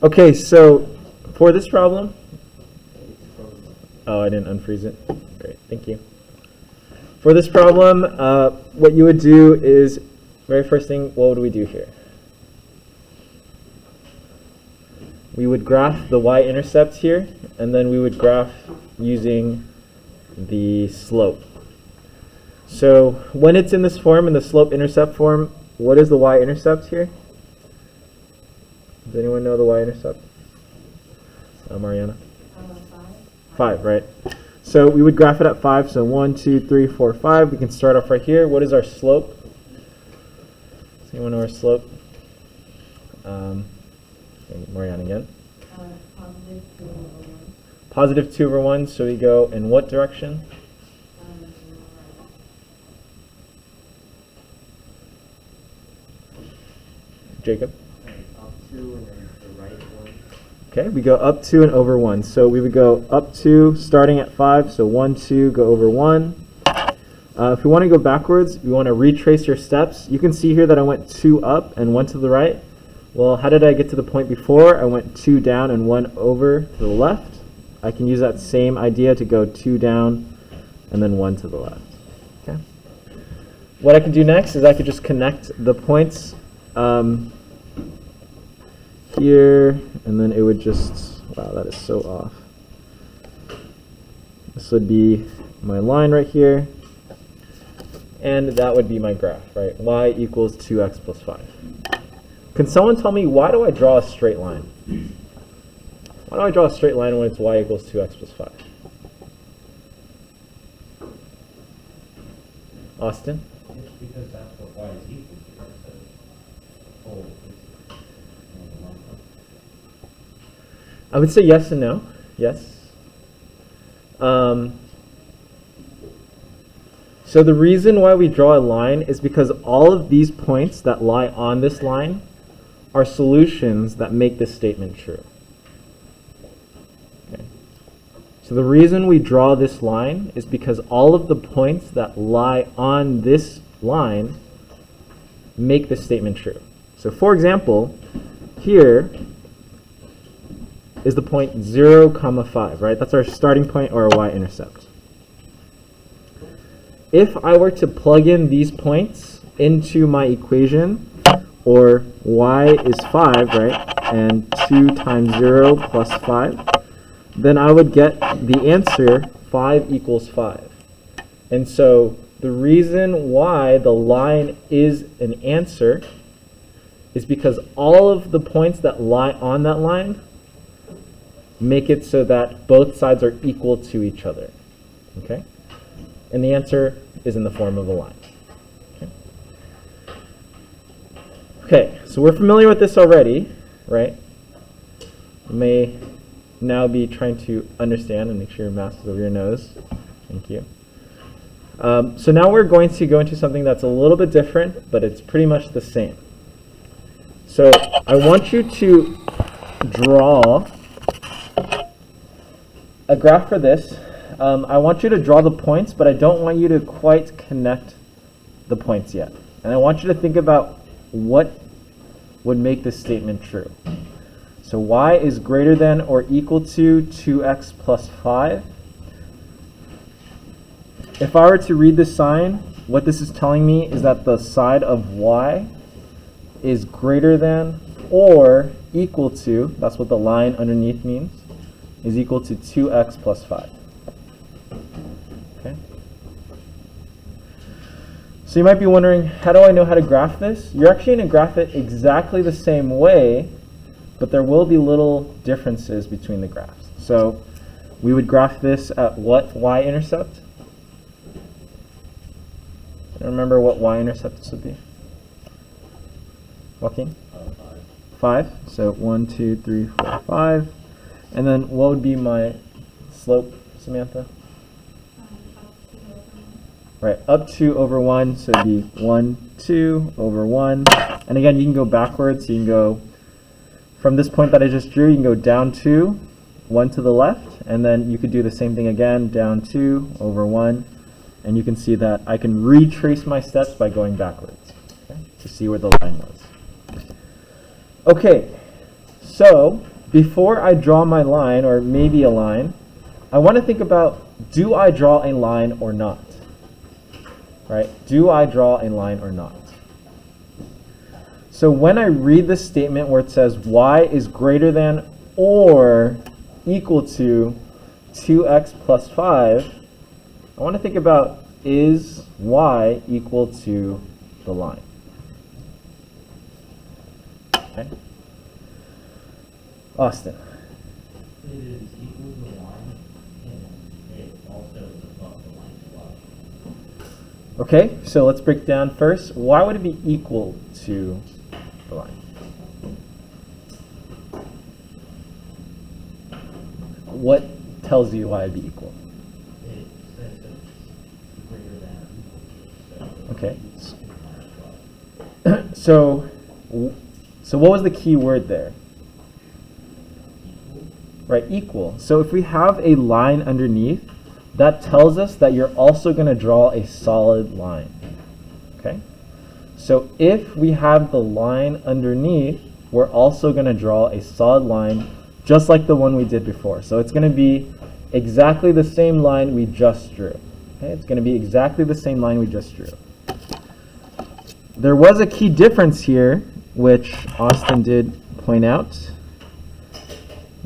Okay, so for this problem, oh, I didn't unfreeze it. Great, thank you. For this problem, what you would do is, very first thing, what would we do here? We would graph the y-intercept here, and then we would graph using the slope. So when it's in this form, in the slope-intercept form, what is the y-intercept here? Does anyone know the y-intercept? Mariana? 5, right? So we would graph it at 5. So 1, 2, 3, 4, 5. We can start off right here. What is our slope? Does anyone know our slope? Mariana again. Positive 2 over 1. So we go in what direction? Jacob? Up 2 and then the right 1. Okay, we go up 2 and over 1. So we would go up 2 starting at 5. So 1, 2, go over 1. If we want to go backwards, we want to retrace your steps. You can see here that I went 2 up and 1 to the right. Well, how did I get to the point before? I went 2 down and 1 over to the left. I can use that same idea to go 2 down and then 1 to the left. Okay. What I can do next is I could just connect the points here, and then it would just, wow, that is so off. This would be my line right here, and that would be my graph, right? Y equals 2x plus 5. Can someone tell me, why do I draw a straight line? Why do I draw a straight line when it's y equals 2x plus 5? Austin? It's because that's what y is equal to. I would say yes and no. Yes. So the reason why we draw a line is because all of these points that lie on this line are solutions that make this statement true. Okay. So the reason we draw this line is because all of the points that lie on this line make this statement true. So for example, here is the point 0, 5, right? That's our starting point or our y-intercept. If I were to plug in these points into my equation, or y is 5, right, and 2 times 0 plus 5, then I would get the answer 5 equals 5. And so the reason why the line is an answer is because all of the points that lie on that line make it so that both sides are equal to each other. Okay? And the answer is in the form of a line. Okay, so we're familiar with this already, right? You may now be trying to understand and make sure your mask is over your nose. Thank you. So now we're going to go into something that's a little bit different, but it's pretty much the same. So I want you to draw a graph for this. I want you to draw the points, but I don't want you to quite connect the points yet. And I want you to think about what would make this statement true. So y is greater than or equal to 2x plus 5. If I were to read this sign, what this is telling me is that the side of y is greater than or equal to, that's what the line underneath means, is equal to 2x plus 5. Okay? So you might be wondering, how do I know how to graph this? You're actually going to graph it exactly the same way, but there will be little differences between the graphs. So we would graph this at what y-intercept? Remember what y-intercept this would be? Joaquin? 5. So 1, 2, 3, 4, 5. And then what would be my slope, Samantha? Right, up 2 over 1, so it'd be 1, 2 over 1. And again, you can go backwards. So you can go from this point that I just drew, you can go down 2, 1 to the left. And then you could do the same thing again, down 2 over 1. And you can see that I can retrace my steps by going backwards, okay, to see where the line was. Okay, so before I draw my line, or maybe a line, I want to think about, do I draw a line or not? Right? Do I draw a line or not? So when I read the statement where it says y is greater than or equal to 2x plus 5, I want to think about, is y equal to the line? Okay. Austin. It is equal to the line, and it also is above the line as well. Okay, so let's break down first. Why would it be equal to the line? What tells you why it'd be equal? It says that it's greater than or equal to, so Okay. it's equal to the line as well. So what was the key word there? Equal. Right, equal. So if we have a line underneath, that tells us that you're also going to draw a solid line. Okay? So if we have the line underneath, we're also going to draw a solid line just like the one we did before. So it's going to be exactly the same line we just drew. Okay? It's going to be exactly the same line we just drew. There was a key difference here, which Austin did point out,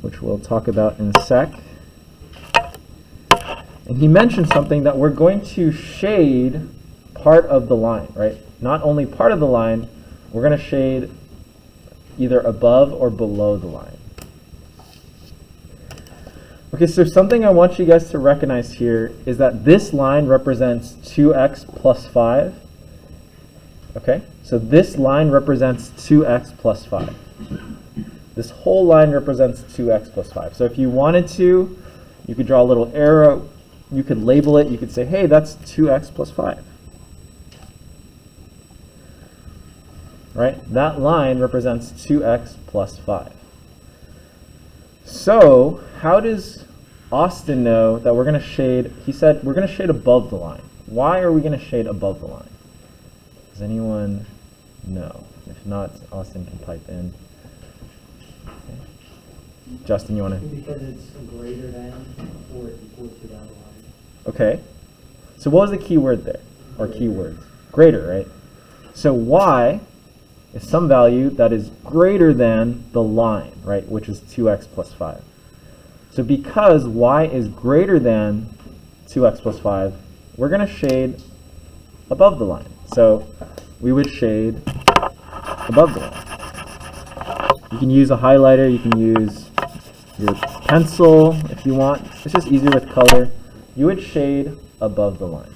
which we'll talk about in a sec. And he mentioned something that we're going to shade part of the line, right? Not only part of the line, we're going to shade either above or below the line. Okay, so something I want you guys to recognize here is that this line represents 2x plus 5. Okay, so this line represents 2x plus 5. This whole line represents 2x plus 5. So if you wanted to, you could draw a little arrow. You could label it. You could say, hey, that's 2x plus 5. Right? That line represents 2x plus 5. So how does Austin know that we're going to shade? He said we're going to shade above the line. Why are we going to shade above the line? Does anyone know? If not, Austin can pipe in. Okay. Justin, you want to? Because it's greater than or equal to that line. Okay. So what was the key word there? Or keywords? Greater, right? So y is some value that is greater than the line, right? Which is 2x plus 5. So because y is greater than 2x plus 5, we're going to shade above the line. So we would shade above the line. You can use a highlighter. You can use your pencil if you want. It's just easier with color. You would shade above the line.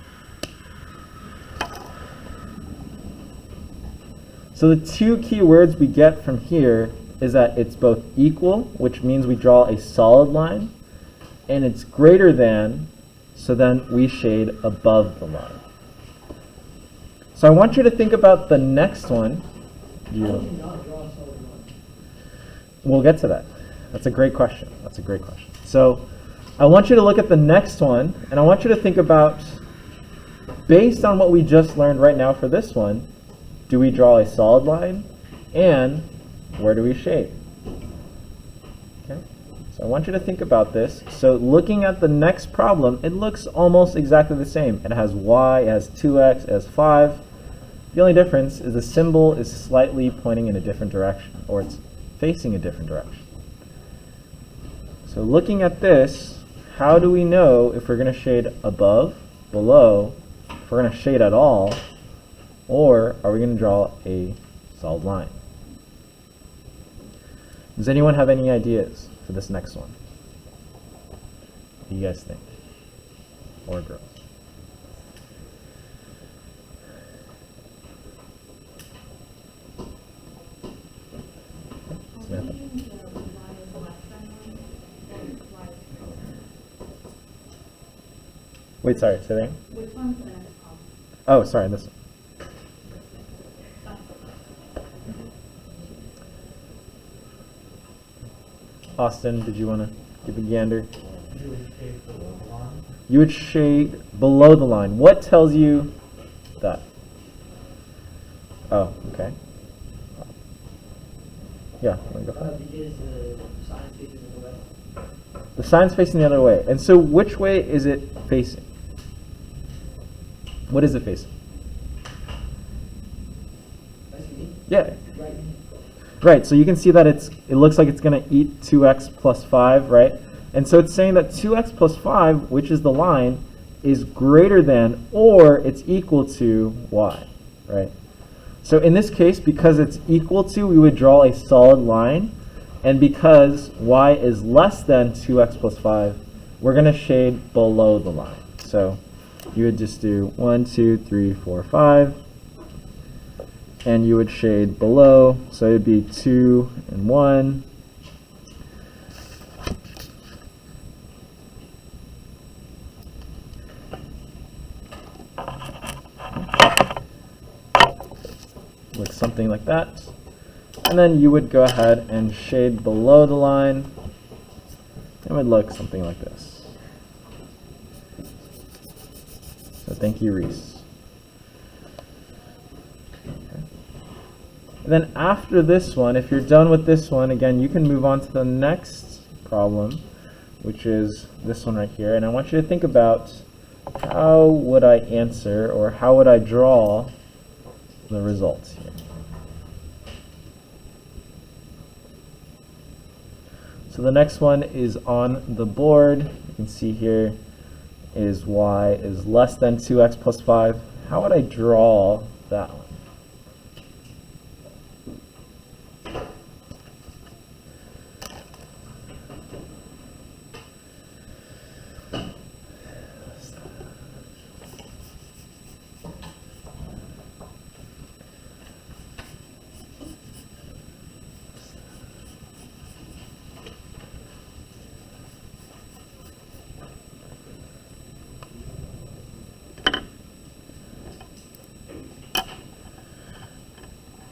So the two key words we get from here is that it's both equal, which means we draw a solid line, and it's greater than, so then we shade above the line. So I want you to think about the next one. We'll get to that. That's a great question. That's a great question. So I want you to look at the next one, and I want you to think about, based on what we just learned right now for this one, do we draw a solid line, and where do we shade? Okay. So I want you to think about this. So looking at the next problem, it looks almost exactly the same. It has y, it has 2x, it has 5. The only difference is the symbol is slightly pointing in a different direction, or it's facing a different direction. So looking at this, how do we know if we're going to shade above, below, if we're going to shade at all, or are we going to draw a solid line? Does anyone have any ideas for this next one? What do you guys think? Or girls? Samantha? Wait, sorry, say that again? Which one's the next problem? Oh, sorry, this one. Austin, did you want to give a gander? You would shade below the line. You would shade below the line. What tells you that? Oh, okay. Yeah, want to go for it? Because the science faces in the way. The sign's facing the other way. And so which way is it facing? What is it facing? I see. Yeah. Right. Right, so you can see that it looks like it's going to eat 2x plus 5, right? And so it's saying that 2x plus 5, which is the line, is greater than or it's equal to y, right? So in this case, because it's equal to, we would draw a solid line. And because y is less than 2x plus 5, we're going to shade below the line. So you would just do 1, 2, 3, 4, 5. And you would shade below, so it would be 2 and 1. Like something like that. And then you would go ahead and shade below the line. It would look something like this. So thank you, Reese. And then after this one, if you're done with this one, again, you can move on to the next problem, which is this one right here. And I want you to think about how would I answer, or how would I draw the results here. So the next one is on the board. You can see here is y is less than 2x plus 5. How would I draw that one?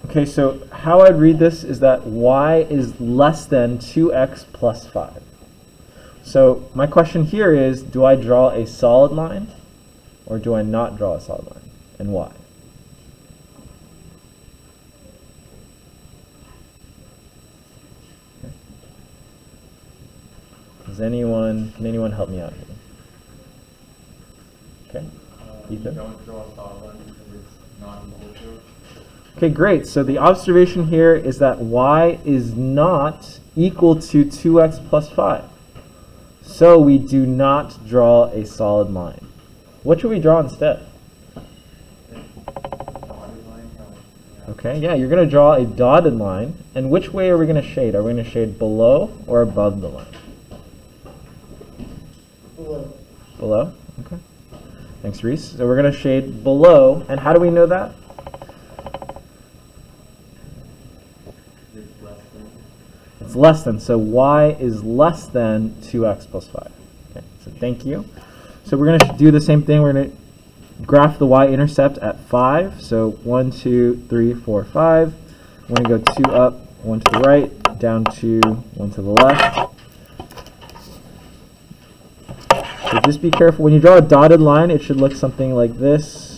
Okay, so how I'd read this is that y is less than 2x plus 5. So my question here is, do I draw a solid line or do I not draw a solid line, and why? Okay. Can anyone help me out here? Okay, Ethan? Don't draw a solid line because it's not in the whole field. Okay, great. So the observation here is that y is not equal to 2x plus 5. So we do not draw a solid line. What should we draw instead? Okay, yeah, you're going to draw a dotted line. And which way are we going to shade? Are we going to shade below or above the line? Below. Below? Okay. Thanks, Reese. So we're going to shade below. And how do we know that? It's less than, so y is less than 2x plus 5. Okay, so thank you. So we're going to do the same thing. We're going to graph the y-intercept at 5. So 1, 2, 3, 4, 5. We're going to go 2 up, 1 to the right, down 2, 1 to the left. So just be careful. When you draw a dotted line, it should look something like this.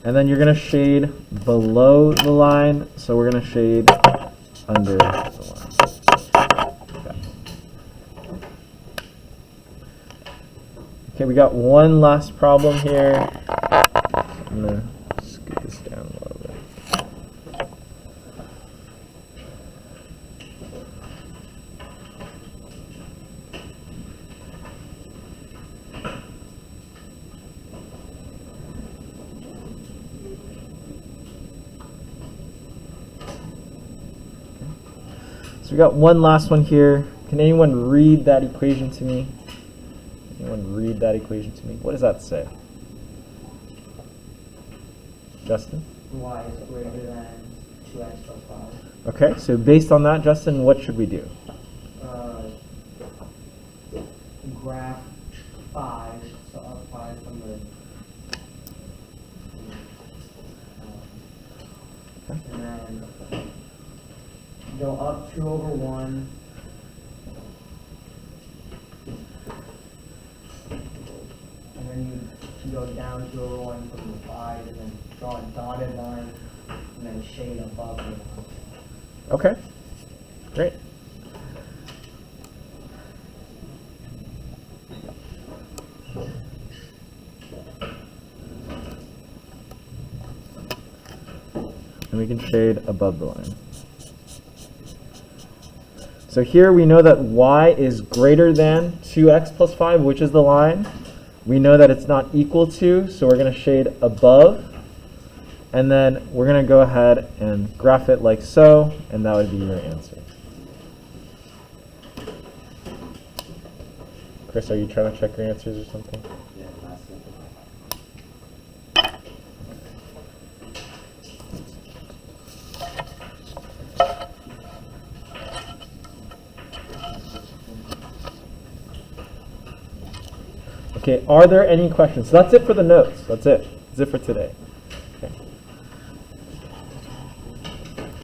And then you're going to shade below the line, so we're going to shade under the line. Okay, we got one last problem here. I'm going to scoot this down a little bit. So we got one last one here. Can anyone read that equation to me? Anyone read that equation to me? What does that say? Justin? Y is greater than 2x plus 5. Okay, so based on that, Justin, what should we do? Graph 5, so up 5 from the... and then go up 2 over 1. And then you go down 2 over 1 from the 5 draw a dotted line and then shade above the line. Okay, great. And we can shade above the line. So here we know that y is greater than 2x plus 5, which is the line. We know that it's not equal to, so we're going to shade above. And then we're going to go ahead and graph it like so, and that would be your answer. Chris, are you trying to check your answers or something? Yeah, last one. Okay, are there any questions? So that's it for the notes. That's it. That's it for today. Okay.